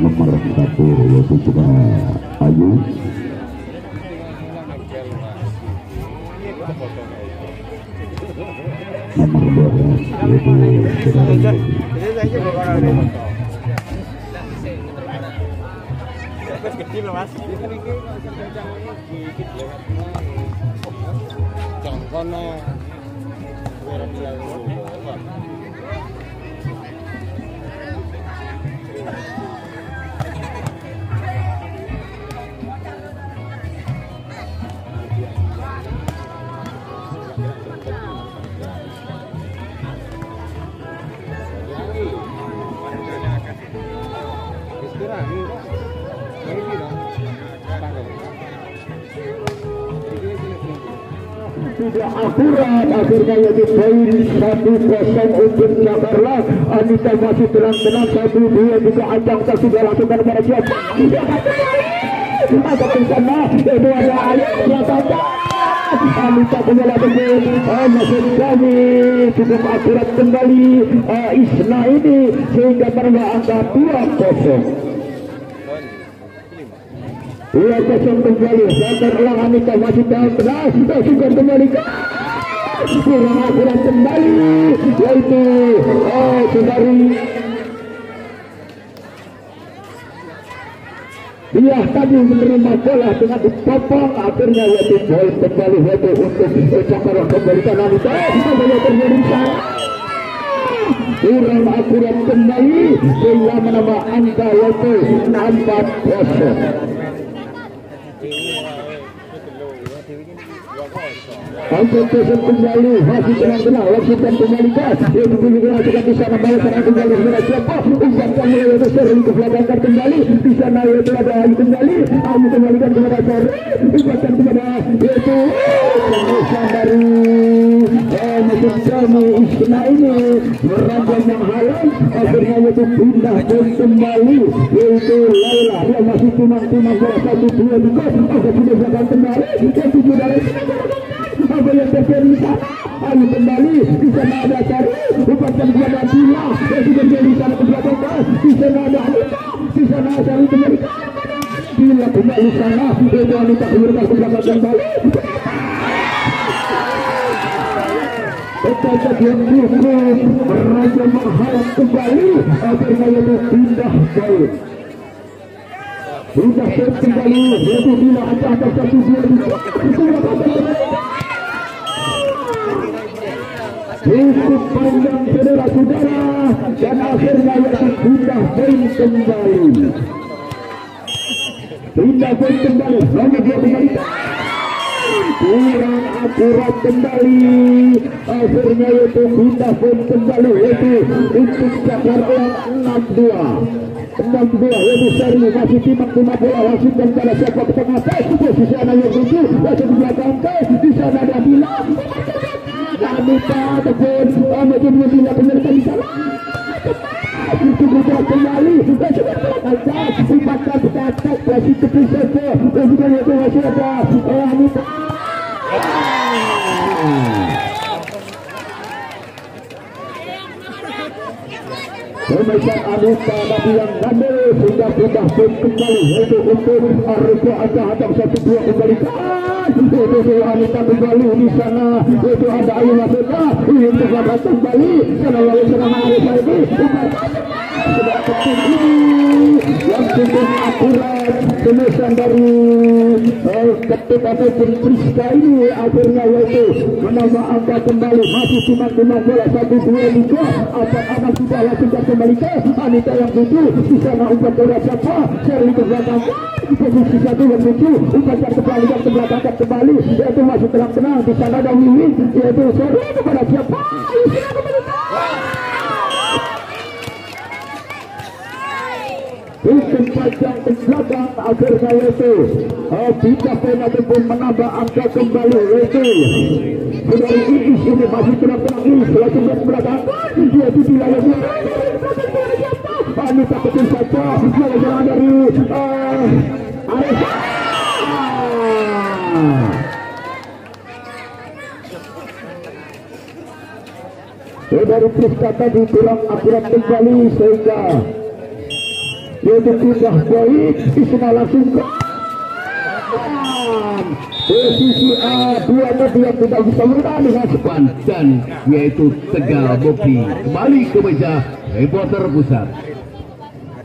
Nomor 1 yaitu juga Ayu. Nomor 12 tidak akurat, akhirnya yaitu poin 1-0 untuk Jakarta. Anita masih tenang-tenang, 1-2 juga Ajang tak sudah lakukan kepada siapa? Ada di sana, itu ada Ayat yang kata Anita punya lakukan masih kami cukup akurat kembali Isna ini sehingga pada angka 2-0. 2-0 kembali, dan ulang Anita masih tenang, juga kembali kurang akurat kembali, yaitu Sundari. Dia tadi menerima bola dengan dipotong, akhirnya yaitu gol kembali yaitu untuk Jakarta kembalikan Anita. Kembali terjadi kurang akurat kembali sehingga menambah angka yaitu 4-0. Angkat kembali masih tenang-tenang lakukan kembalikan yang juga bisa membalaskan kembali kepada siapa umpan mulai sering ke belakang kembali di sana yaitu ada Ayu kembali kembalikan kepada Sari umpan kepada yaitu Sandari musim kami Isna ini merancang menghalang akhirnya yaitu pindah kembali yaitu Laila yang masih timang-timang bola 1-2 juga sudah belakang kembali dan tujuh dari apa yang terjadi di sana? Ayu kembali di sana ada Sari, umpan kepada Bila, yang juga di sana ke belakang, di sana ada Anita, di sana Sari kembali Bila kembali sana, itu Anita kembali ke belakang kembali. Tetap yang cukup meraja menghalang kembali, akhirnya itu pindah gol. Pindah kembali, yaitu Bila atas 1-2 cukup panjang saudara-saudara dan akhirnya yaitu pindah poin kembali. Pindah poin kembali, nomor 2 kembali. Kurang akurat kembali, akhirnya yaitu pindah poin kembali yaitu untuk Jakarta 6-2 yaitu Sari masih timang-timang bola wasit dan pada siapa ke tengah posisi anak yang tujuh yaitu di belakang di sana ada Bila Anita ataupun macam Bila penyertaan di sana itu bergerak kembali dan sudah terangkat sifatkan berkata klasik kepisah dan juga yaitu masih ada Anita Pemirsa Anita tadi yang ngambil sudah pindah pun kembali yaitu untuk Arifah Acah 1-2 kembalikan yaitu Anita kembali di sana yaitu ada Ayu Masita ini untuk kembali sana lalu serangan Arifah ini sudah ketinggi yang cukup akurat pemesan dari ketuk ataupun Priska ini akhirnya yaitu menambah angka kembali masih timang-timang bola 1-2 juga anak-anak sudah lakukan kembali ke Anita yang tujuh di sana umpan bola siapa Sherly ke belakang posisi 1 yang tujuh umpan ke belakang kembali yaitu masih tenang-tenang di sana ada Wiwin yaitu Sherly kepada siapa Hukum panjang ke belakang akhirnya yaitu bisa poin ataupun menambah angka kembali yaitu dari Iis ini masih tenang-tenang Iis langsung ke belakang yaitu di layar Anita betul saja jalan dari Arif. Dari Priska tadi kurang akurat kembali sehingga yaitu sudah baik Isna langsung ke posisi A2 tadi yang tidak bisa bertahan dengan sepanjang yaitu Tegal Bobi kembali ke meja reporter pusat.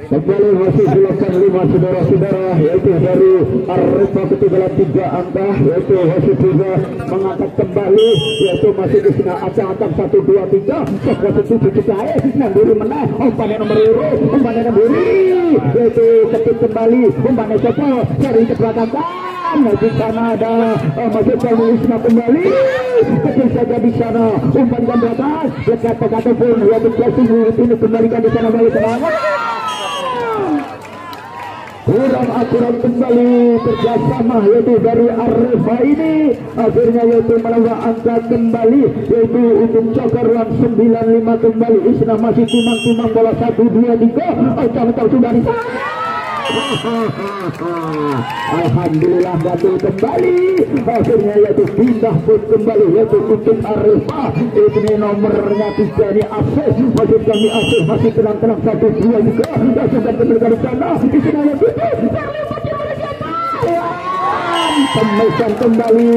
Kembali masih silakan 5 saudara-saudara yaitu dari Arfa ketinggalan 3 angka yaitu masih juga mengangkat kembali yaitu masih di sini acang-acang 1, 2, 3 sebuah setuju cahaya nanduri menang umpannya nomor umpannya nomor yaitu ketik kembali umpannya coba dari ke belakang di sana ada masih Isna kembali kecil saja di sana umpan ke belakang dekat pun yaitu closing ini kembalikan di sana balik semangat kurang akurat kembali kerjasama yaitu dari Arfa ini akhirnya yaitu menambah angka kembali yaitu untuk cokeran 95 kembali Isna masih timang-timang bola 1, 2, 3 acang-acang sudah di sana. Alhamdulillah betul kembali akhirnya yaitu pindah pun kembali yaitu untuk Arfa ini nomornya 3 ini Asif masih kami Asif masih tenang-tenang 1, 2 juga sudah kembali dari sana Isna yang pemesan kembali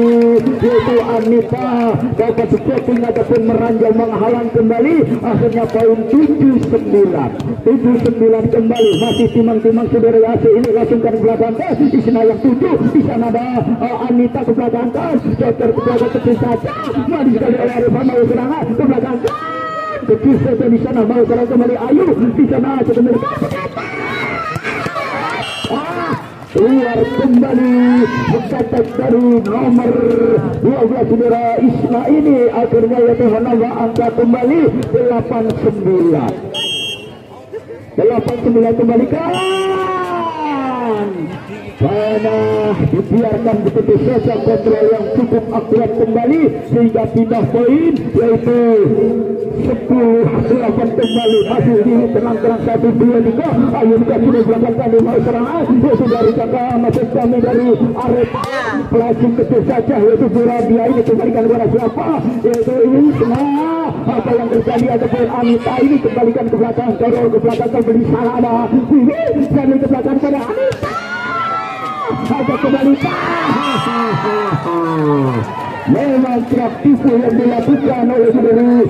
yaitu Anita dapat setting ataupun meranjang menghalang kembali akhirnya poin 79 kembali masih timang-timang saudara Yasir ini langsung ke belakang di sana yang 7 di sana ada Anita ke belakang Joker ke belakang kecil saja maju sekali oleh Arifah mau serangan ke belakang kecil saja di sana mau serang kembali Ayu di sana kembali keluar kembali berkata dari nomor 12 saudara Isna ini akhirnya yaitu menambah angka kembali 89 kembalikan karena dibiarkan begitu saja kontrol yang cukup akurat kembali sehingga pindah poin yaitu 10-8 kembali masih di tenang-tenang 1, 2, 3 Ayu sudah belakang kali mau serangan yaitu dari kakak masuk kami dari Arif pelacung kecil saja yaitu Buradia ini kembalikan kepada siapa yaitu Isna apa yang terjadi ataupun Anita ini kembalikan ke belakang teror ke belakang kembali salah ada kembali ke belakang pada Anita ada kembali memang praktis yang dilakukan oleh saudari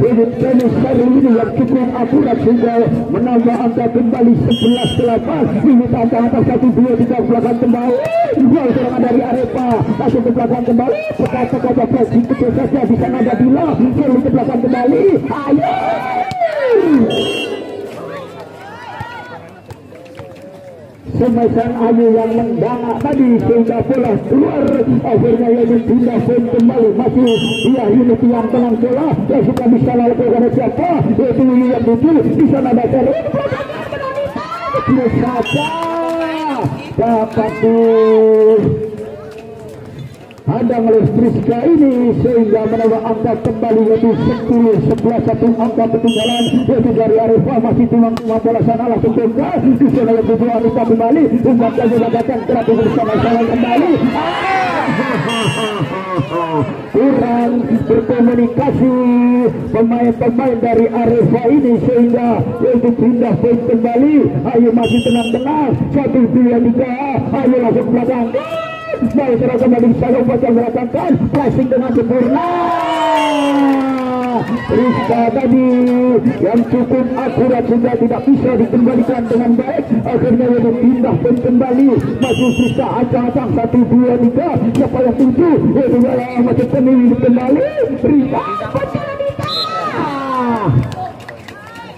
ini tenis kali ini yang cukup akurat sehingga menambah angka kembali 11-8 ini angka 1, 2, 3 belakang kembali yang serangan dari Arfa langsung ke belakang kembali peka-peka dapat kecil saja di sana ada Bila selalu ke belakang kembali ayo Semesan Ayu yang mendangak tadi sehingga bola keluar akhirnya yang pindah pun kembali masih dia unit yang tenang bola yang sudah bisa lakukan kepada siapa yaitu yang 7 di sana ada terus saja dapat ada oleh Priska ini sehingga menambah angka kembali yaitu 10-11 satu angka ketinggalan yaitu dari Arifah masih timang-timang bola sana langsung tunggal di sana yang 7 Anita kembali umpan datang terapi bersama sama kembali kurang berkomunikasi pemain-pemain dari Arifah ini sehingga yaitu pindah poin kembali Ayu masih tenang-tenang 1, 2, 3 Ayu langsung belakang baik serang kembali saya baca merasakan pressing dengan sempurna Rizka tadi yang cukup akurat sudah tidak bisa dikembalikan dengan baik akhirnya dia pindah pun kembali masih sisa acang-acang 1, 2, 3 siapa yang 7 yaitu masih pemilih kembali Rizka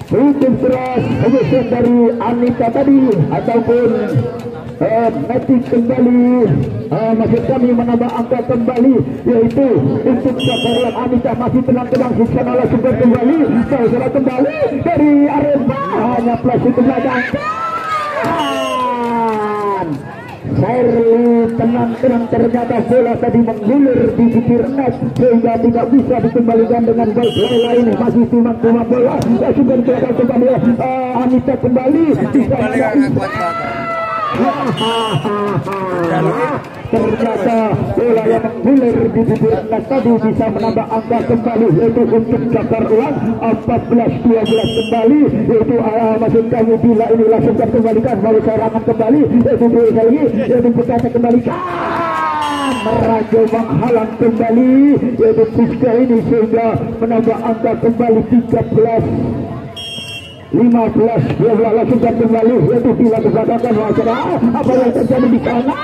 hukum keras penyusun dari Anita tadi ataupun Matic kembali masih kami menambah angka kembali yaitu untuk Jakarta Anita masih tenang-tenang sisa oleh super kembali saudara kembali dari Arema hanya plastik ke belakang Sherly tenang ternyata bola tadi menggulir di bibir net sehingga tidak bisa dikembalikan dengan baik. Bola ini masih timang-timang bola sudah dikeluarkan kembali Anita kembali ternyata bola yang menggulir di bibir net tadi bisa menambah angka kembali yaitu untuk Jakar ulang 14-12 kembali yaitu maksud kami bila ini langsung kembalikan baru serangan kembali yaitu dua lagi yaitu berkata kembalikan meraja menghalang kembali yaitu Puska ini sehingga menambah angka kembali 15-12 langsung kembali yaitu bila kesadarkan masyarakat apa yang terjadi di sana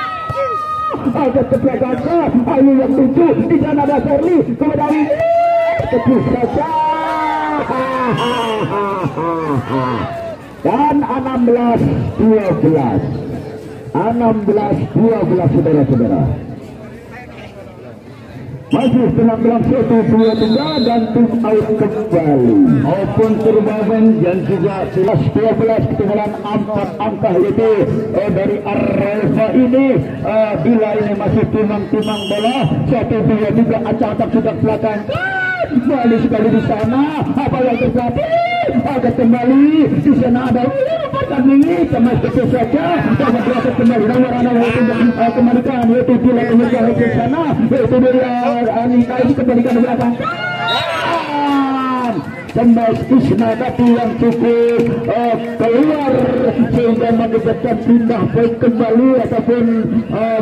ada kebelakangnya ayo yang tujuh di sana ada Serli kepada ini kecil saja dan 16-12 saudara-saudara masih penampilan 1-2-3 dan tim out kembali maupun turnamen dan juga 11-12 ketinggalan 4 angka yaitu dari Arrelva ini bila ini masih timang-timang bola 1-2-3 acak-acak sudah belakang kembali sekali di sana apa yang terjadi ada kembali di sana ada ini kemas kecil saja dan berasa kembali nomor kembalikan yaitu bila kemudian ke sana yaitu dia Anita ini kembalikan ke belakang Semes Isna tadi yang cukup keluar sehingga menyebabkan pindah poin kembali ataupun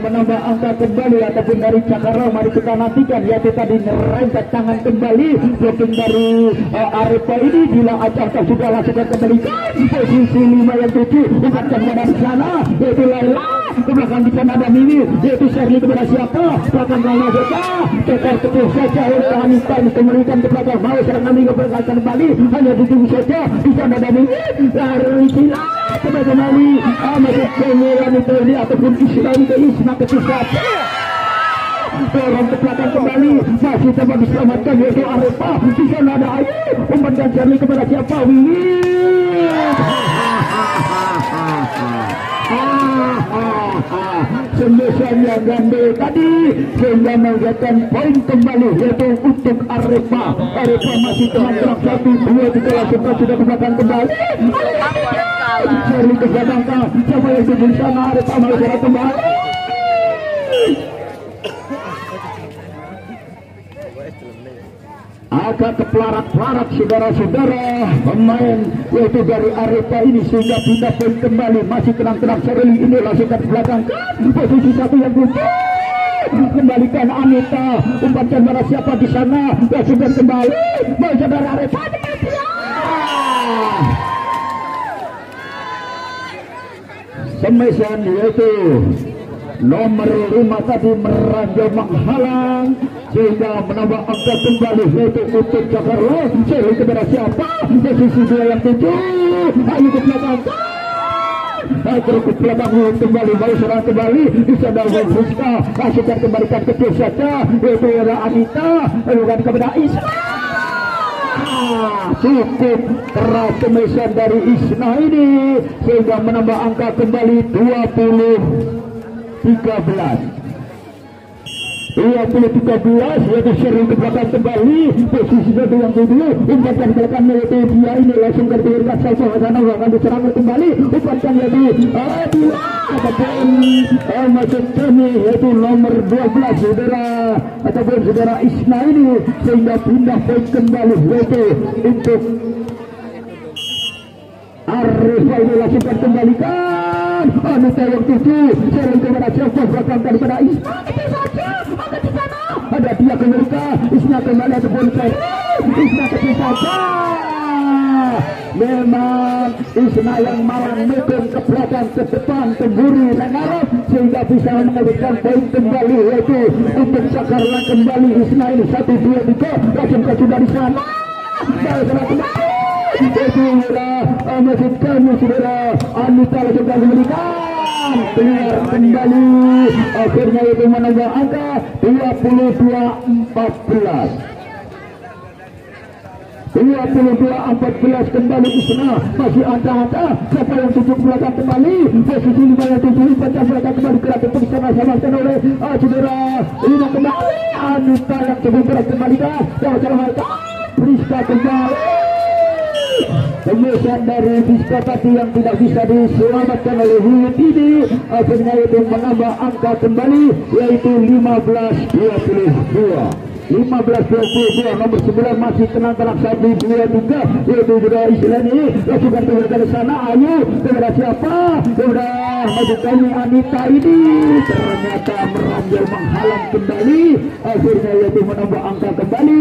menambah angka kembali ataupun dari Cakara. Mari kita nantikan yaitu tadi nerempet tangan kembali blocking dari Arepa ini bila Acak sudah langsung kembalikan posisi 5 yang 7 bukan kepada di sana yaitu Laila ke belakang di sana ada Mimi yaitu Serli kepada siapa belakang Laila Jeka cekar kecil saja oleh Anita ini kembalikan ke belakang mau serangan ke belakang kembali hanya ditunggu saja di sana ada Mimi lari sila kembali masuk kemuliaan itu ini ataupun Islam ke Isma kecil saja dorong ke belakang kembali masih dapat diselamatkan yaitu Arepa di sana ada Ayu umpan dan Serli kepada siapa sembilan yang gandel tadi sehingga menjadikan poin kembali yaitu untuk Arepa masih teman gerak 1-2 langsung sudah ke belakang kembali Serli ke belakang siapa yang di sana Arepa malah gerak kembali agak kepelarat-pelarat saudara-saudara pemain yaitu dari Arepa ini sehingga pindah poin kembali masih tenang-tenang Serli ini langsung ke belakang posisi 1 yang gugur kembalikan Anita umpan marah siapa di sana langsung kembali saudara Arepa Semesan yaitu nomor 5 tadi meranjau menghalang sehingga menambah angka kembali yaitu untuk Jakarta sehingga kepada siapa posisi 2 yang 7 ayo ke belakang terus ke belakang kembali baru serang kembali bisa dalam Rizka langsung kembalikan kecil saja yaitu Anita lakukan kepada Isna cukup keras kemesan dari Isna ini sehingga menambah angka kembali 20-13 yaitu sering ke belakang kembali posisi satu yang kedua umpankan belakang yaitu dia ini langsung terpilihkan salsa sana akan diserang kembali umpankan yaitu ataupun maksud kami yaitu nomor 12 saudara ataupun saudara Isna ini sehingga pindah poin kembali yaitu untuk Arifah ini langsung kembalikan Anita yang 7 sering kepada siapa belakang daripada Isna ada dia ke mereka Isna kembali ataupun Isna kecil saja memang Isna yang malang mekong ke belakang ke depan temburi mengarah sehingga bisa mengambilkan poin kembali yaitu untuk Sakarla kembali Isna ini 1-2-3 langsung ke sudah di sana itu maksud kami saudara Anita langsung kembalikan keluar kembali akhirnya itu menambah angka 22-14 kembali Isna masih ada siapa yang tujuh belakang kembali posisi 5 yang tujuh belakang kembali ke atas sama-sama oleh saudara Lima kembali Anita yang cukup berat kembali yang selamatkan Priska kembali penyusuan dari Priska tadi yang tidak bisa diselamatkan oleh Huyut ini akhirnya itu menambah angka kembali yaitu 15-22 nomor 9 masih tenang-tenang 1-2-3 yaitu juga istilah ini lakukan kepada ke sana. Ayo kepada siapa kepada maju kami Anita ini ternyata meranjal menghalang kembali akhirnya yaitu menambah angka kembali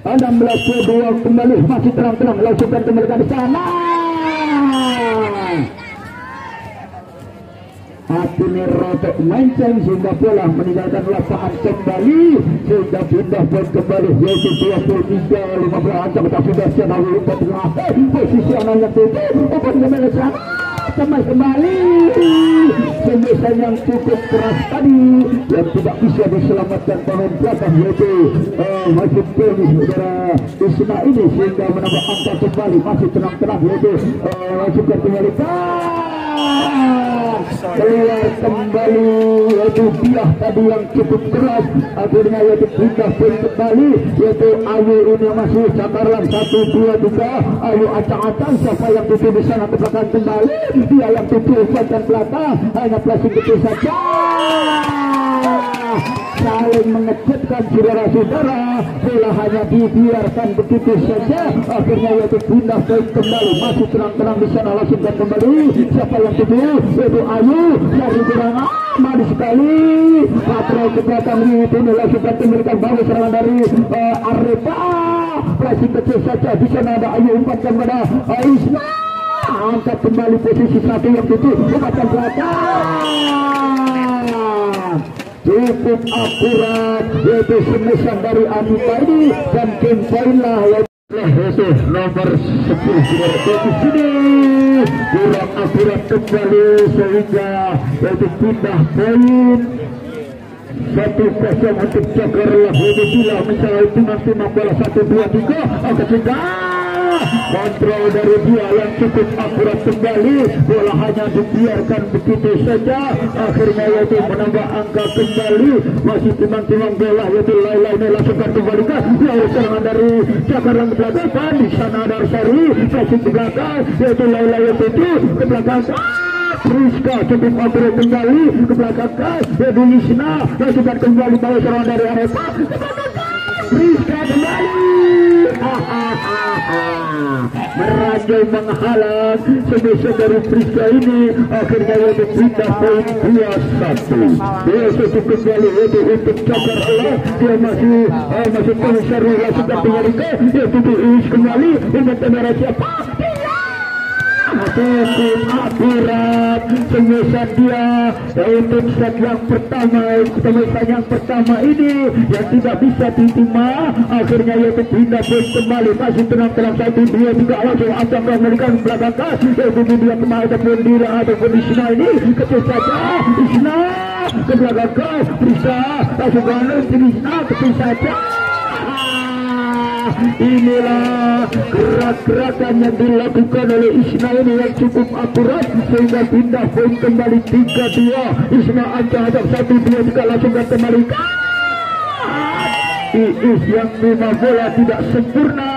16-22 kembali masih tenang-tenang lakukan kembali ke sana. Akhirnya rotok mancing sehingga bola meninggalkan lapangan kembali sehingga pindah poin kembali yaitu 23-15 ancam tak sudah siap lupa tengah posisi anaknya tutup open kembali sana sama kembali sembusan yang cukup keras tadi yang tidak bisa diselamatkan pemain belakang yaitu masih penis saudara Isna ini sehingga menambah angka kembali masih tenang-tenang yaitu masukkan kembali keluar kembali yaitu Biah tadi yang cukup keras akhirnya yaitu pindah poin kembali yaitu Ayu ini masih cakarlan 1-2-3 Ayu acang-acang siapa yang tutup di sana ke belakang kembali dia yang tutup dan belakang hanya plastik itu saja saling mengejutkan saudara-saudara bola hanya dibiarkan begitu saja akhirnya yaitu pindah poin kembali masih tenang-tenang di sana langsungkan kembali siapa yang tutup yaitu Ayu dari gerangan manis sekali patrol ke belakang itu langsungkan kembalikan bagus serangan dari Arepa plastik kecil saja di sana ada Ayu umpatkan pada Isna angkat kembali posisi satu yang tutup umpatkan belakang cukup akurat yaitu semesan dari Anita ini dan game poin lah yaitu nomor 10 di sini kurang akurat kembali sehingga yaitu pindah poin 1-0 untuk Jakarta bila misalnya itu nanti bola 1-2-3 akan kontrol dari dia yang cukup akurat kembali bola hanya dibiarkan begitu saja akhirnya yaitu menambah angka kembali masih timang-timang bola yaitu lain-lainnya langsungkan kembalikan lalu serangan dari Jakarta ke belakang di sana ada Sari kasih ke belakang yaitu lain-lain itu ke belakang Priska cukup akurat kembali ke belakang yaitu Isna langsungkan kembali bawah serangan dari Arepa Priska kembali merajai menghalang sebesar dari Priska ini akhirnya yaitu pindah poin 2-1 dia cukup kembali yaitu untuk Cakar Allah dia masih tersari langsungkan kembalikan yaitu diis kembali untuk kamera siapa cukup akurat sembusan dia untuk set yang pertama sembusan yang pertama ini yang tidak bisa diterima akhirnya yaitu pindah poin kembali masih tenang-tenang 1-2-3 langsung akan memberikan belakang yaitu dia kembali ataupun Dira ataupun Isna ini kecil saja Isna ke belakang bisa langsung ke Isna kecil saja inilah gerak-gerakan yang dilakukan oleh Isna ini yang cukup akurat sehingga pindah poin kembali 3-2 Isna ancang-ancang 1-2-3 langsung kembali Iis yang 5 bola tidak sempurna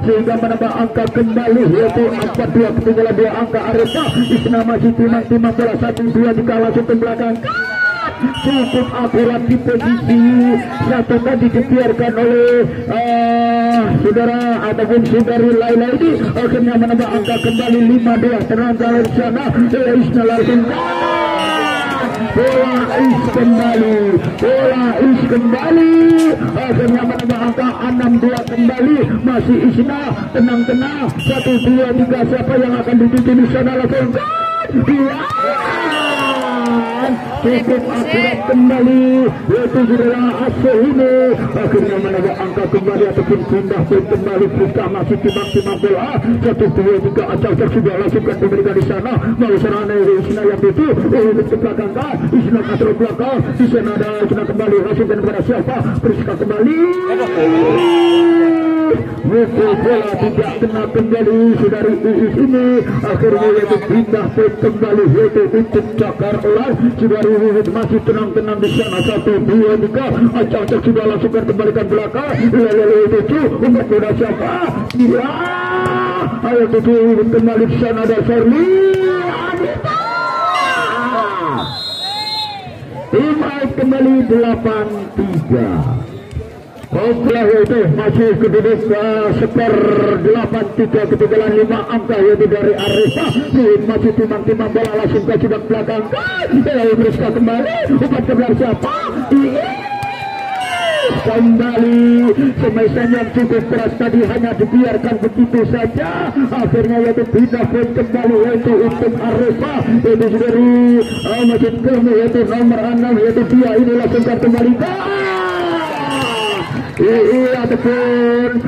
sehingga menambah angka kembali yaitu 4-2 ketinggalan 2 angka Arepa Isna masih timang-timang bola 1-2-3 langsung ke belakang cukup akurat di posisi satu tadi dibiarkan oleh saudara ataupun saudari Laila ini akhirnya menambah angka kembali 5-2 tenang dari sana Isna langsung bola is kembali akhirnya menambah angka 6-2 kembali masih Isna tenang-tenang 1-2-3 siapa yang akan dituju di sana langsung cukup akurat kembali yaitu saudara Aceh ini akhirnya menambah angka kembali ataupun pindah poin kembali Priska masih timang-timang bola 1-2-3 acak sudah langsungkan diberikan di sana mau serangan dari Isna yang itu untuk ke belakang Isna kontrol belakang di sana ada Isna kembali langsungkan kepada siapa Priska kembali Mukul bola tidak kena kembali saudari Iis ini. Akhirnya yaitu pindah poin kembali yaitu untuk Cakar Olah. Saudari Iis masih tenang-tenang di sana. 1, 2, 3. Acak-acak sudah langsung kembalikan belakang. Lalu itu umpat bola siapa? Tidak. Ayo tujuh kembali di sana ada Charlie Anita. Tim out kembali 8-3. Setelah itu masih keduduk skor 8-3 ketinggalan 5 angka yaitu dari Arisa. Masih timang-timang bola langsung ke sudut belakang. Lalu Rizka kembali umpat ke belakang siapa? Kembali semestinya yang cukup keras tadi hanya dibiarkan begitu saja. Akhirnya yaitu pindah poin kembali yaitu untuk Arisa. Itu dari Masjid Kami yaitu nomor 6 yaitu dia ini langsung kembali. Ataupun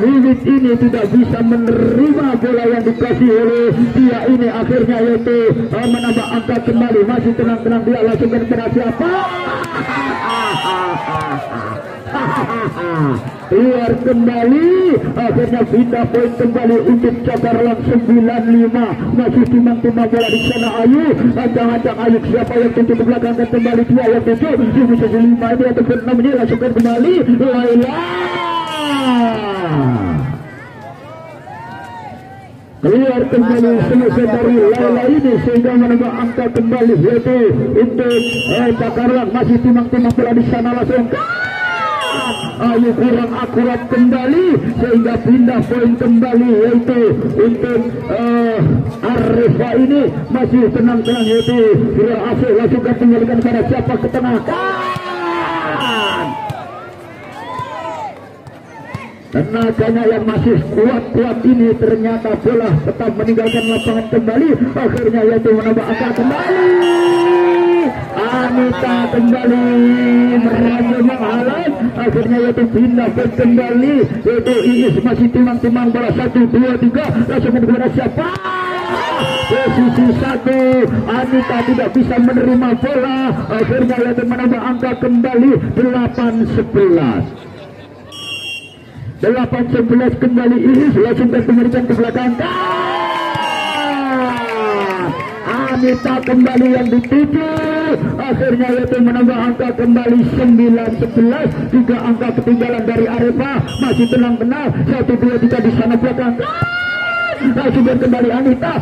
Wiwit ini tidak bisa menerima bola yang dikasih oleh dia ini. Akhirnya yaitu menambah angka kembali. Masih tenang-tenang dia langsung kepada siapa? Keluar kembali. Akhirnya pindah poin kembali untuk Cakarlang 95. Masih timang-timang bola di sana Ayu. Ancang-ancang Ayu siapa yang tutup ke belakang dan kembali dia yang tutup. Ini 5 ini ataupun 6 ini langsung kembali. Laila keluar kembali selesai dari Laila ini sehingga menambah angka kembali yaitu untuk Cakarlang. Masih timang-timang bola di sana langsung Ayu kurang akurat kembali sehingga pindah poin kembali yaitu untuk Arifa ini masih tenang-tenang yaitu berhasil langsung kembalikan pada siapa ke tengah. Tenaganya yang masih kuat-kuat ini ternyata bola tetap meninggalkan lapangan kembali. Akhirnya yaitu menambah angka kembali. Anita kembali merayu menghalang. Akhirnya yaitu pindah kembali yaitu Iis masih timang-timang bola 1, 2, 3 langsung kepada siapa? Posisi 1 Anita tidak bisa menerima bola. Akhirnya yaitu menambah angka kembali 8-11. 8-11 kembali Iis langsung kembalikan ke belakang. Anita kembali yang dituju. Akhirnya yaitu menambah angka kembali 9-11. 3 angka ketinggalan dari Arepa. Masih tenang-tenang 1, 2, 3 di sana belakang. Langsung kembali Anita.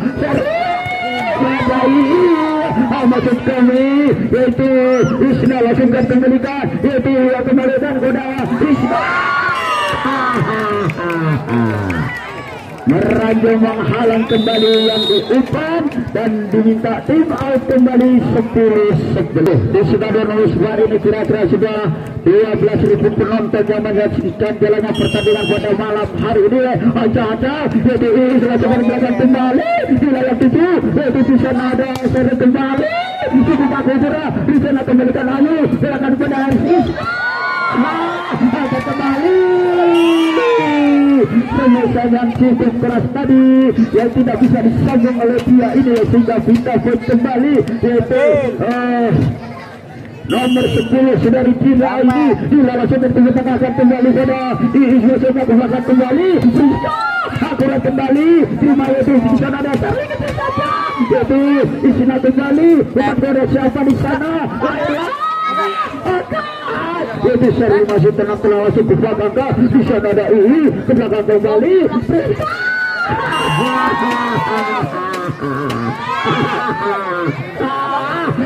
Maksud kami yaitu Isna langsung kembalikan yaitu yang kembalikan kepada Isna. Meranjang menghalang kembali yang diumpan dan diminta tim out kembali 10-11. Di Stadion Usbar ini kira-kira sudah 12.000 penonton yang menyaksikan jalannya pertandingan pada malam hari ini. Acak-acak yaitu Iis belakang kembali di layar 7 yaitu di sana ada seri kembali cukup aku pura di sana kembalikan Ayu belakang pada Iis kembali selesai yang cukup keras tadi yang tidak bisa disambung oleh dia ini sehingga pindah poin kembali yaitu nomor 10 saudari Cina ini dilangsung bertengah kembali pada Iis langsung belakang kembali akurat kembali terima yaitu di sana ada tarik saja yaitu Isna kembali bukan ada siapa di sana yaitu seri masih tenang-tenang langsung ke belakang di sana ada Iis ke belakang kembali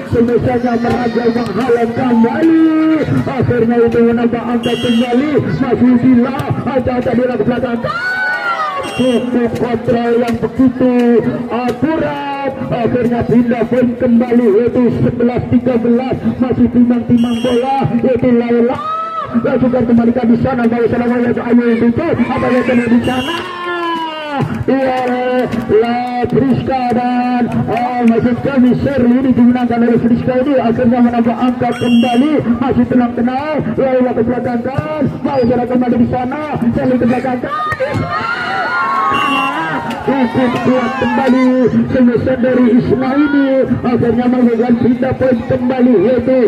semestinya merajai menghalang kembali akhirnya itu menambah angka kembali masih bila ada di belakang cukup kontrol yang begitu akurat akhirnya pindah poin kembali yaitu 11-13 masih timang-timang bola yaitu Laila langsung kembalikan di sana baru sana yaitu Ayu itu apa yang terjadi di sana Friska dan maksud kami seri ini dimenangkan oleh Friska ini akhirnya menambah angka kembali masih tenang-tenang Laila ke belakang baru sana kembali di sana seri ke belakang cukup kuat kembali semestinya dari Isna ini akhirnya melakukan pindah poin kembali yaitu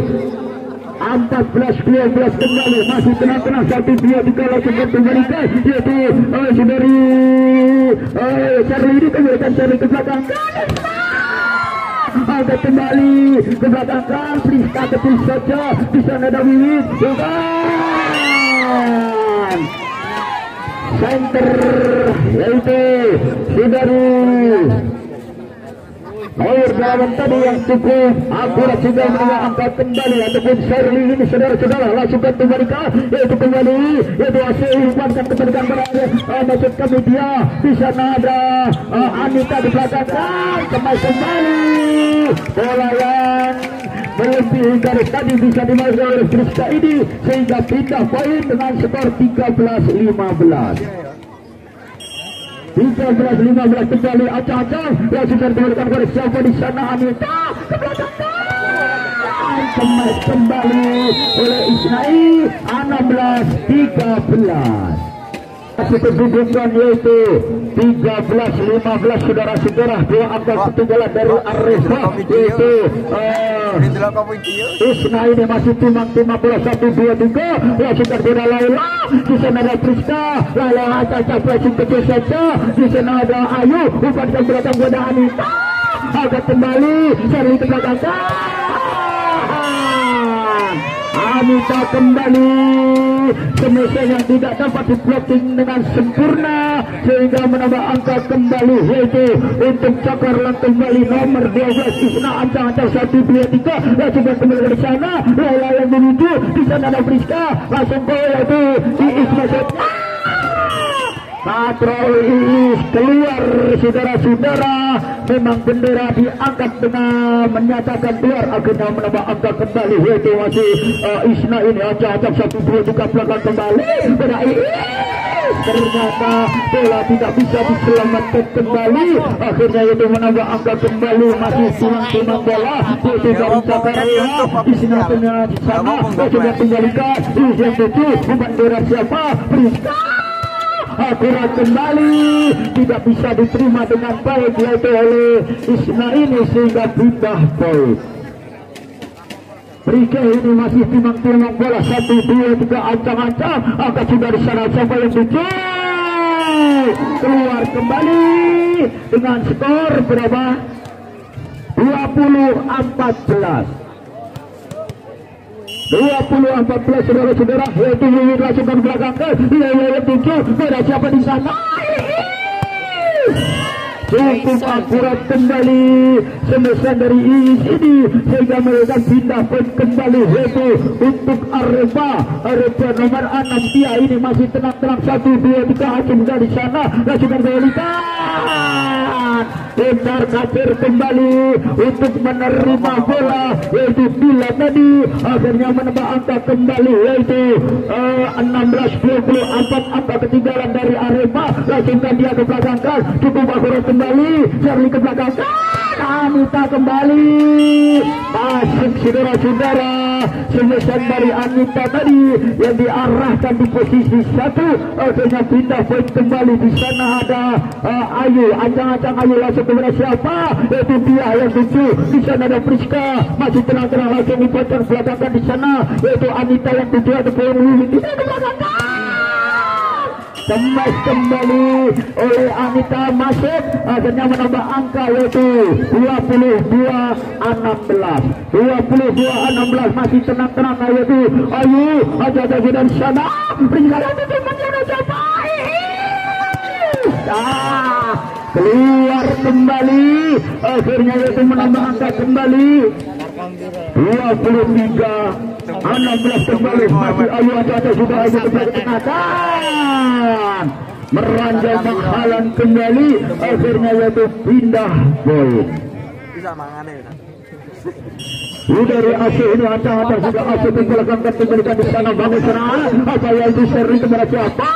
14-12 kembali, masih tenang-tenang 1-2-3 langsung kembalikan, yaitu saudari Charlie ini kembalikan Charlie ke belakang, angkat kembali ke belakang kan, Priska kecil saja, di sana ada Wiwit, center yaitu saudari air dalam tadi yang cukup akurat juga angkat kembali ataupun Shirley ini saudara-saudara langsungkan kembalikan yaitu kembali yaitu hasil umpankan kembalikan berada maksud kami dia di sana ada Anita di belakang kembali bola yang melebihi garis tadi bisa dimaksud oleh Priska ini sehingga pindah poin dengan skor 13-15. 13-15 kembali acah-acah yang sudah diberikan kepada siapa di sana Anita ke belakang kembali oleh Isnai 16-13 kedudukan yaitu 13-15 saudara-saudara dua angka ketinggalan dari Aresa yaitu Isna ini masih timang-timang bola 1-2-3 ya sudah bola Laila di sana ada Priska Laila acah-acah flashing kecil saja di sana ada Ayu umpan ke belakang kepada Anita agak kembali cari ke belakang Anita kembali semasa yang tidak dapat di-blocking dengan sempurna sehingga menambah angka kembali yaitu untuk Cakarlang kembali nomor 12 Isna ancang-ancang 1-2-3 langsung kembali dari sana Laila yang menuju di sana ada Priska langsung ke yaitu di Isma Patrol ini keluar saudara-saudara memang bendera diangkat dengan menyatakan keluar akhirnya menambah angka kembali yaitu masih Isna ini acak-acak 1-2 juga belakang kembali ternyata bola tidak bisa diselamatkan kembali akhirnya itu menambah angka kembali masih timang-timang bola yaitu dari Cakarlang Isna tengah di sana sudah kembalikan yang 7 membandera siapa Priska akurat kembali tidak bisa diterima dengan baik yaitu oleh Isna ini sehingga pindah poin. Rike ini masih timang-timang bola 1-2-3 ancang-ancang akan sudah di sana siapa yang 7 keluar kembali dengan skor berapa 20-14 20-14 saudara-saudara yaitu Wiwit langsungkan belakang yang 7 pada siapa di sana cukup akurat kembali semesan dari Iis ini sehingga mereka pindah poin kembali yaitu untuk Arepa nomor 6 dia ini masih tenang-tenang 1-2-3 hakim dari sana langsungkan kembalikan Bentar Kafir kembali untuk menerima bola yaitu Bila tadi akhirnya menambah angka kembali yaitu 16-24 angka ketinggalan dari Arepa langsungkan dia ke belakang cukup akurat kembali Charlie ke belakang Anita kembali masuk saudara-saudara semesan dari Anita tadi yang diarahkan di posisi 1 akhirnya pindah poin kembali di sana ada Ayu ancang-ancang Ayu langsung kepada siapa yaitu dia yang 7 di sana ada Priska masih tenang-tenang langsung dipotong belakangkan di sana yaitu Anita yang 7 ada poin Wiwit di belakang Tembak kembali oleh Anita masuk akhirnya menambah angka yaitu 22-16 masih tenang-tenang yaitu Ayu ada dari sana peninggalan keluar kembali akhirnya yaitu menambah angka kembali 23-16 kembali masih Ayu ada sudah Ayu keberangkatan meranjau menghalang kembali akhirnya yaitu pindah poin dari Asyik ini ancang-ancang sudah Asyik kembalikan kembalikan di sana bangun serangan apa yaitu seri kepada siapa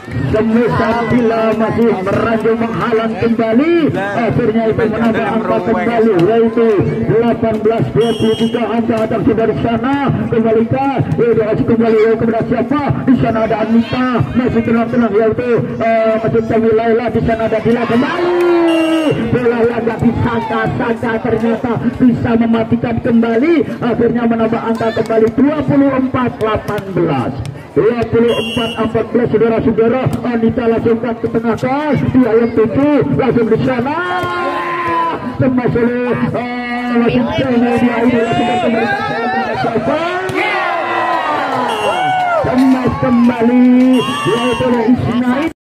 Semesan Bila masih meranjau menghalang kembali akhirnya itu menambah angka kembali yaitu 18-23 ancang-ancang sudah di sana kembalikan yaitu masih kembali kepada siapa di sana ada Anita masih tenang-tenang yaitu masih Laila di sana ada Bila kembali bola yang gak disangka-sangka ternyata bisa mematikan kembali, akhirnya menambah angka kembali 24-18. 24-14 saudara-saudara. Anita langsungkan ke tengah kas, dia yang 7 langsung di sana temas oleh langsung dia ini langsung kembali temas kembali yaitu Ismail.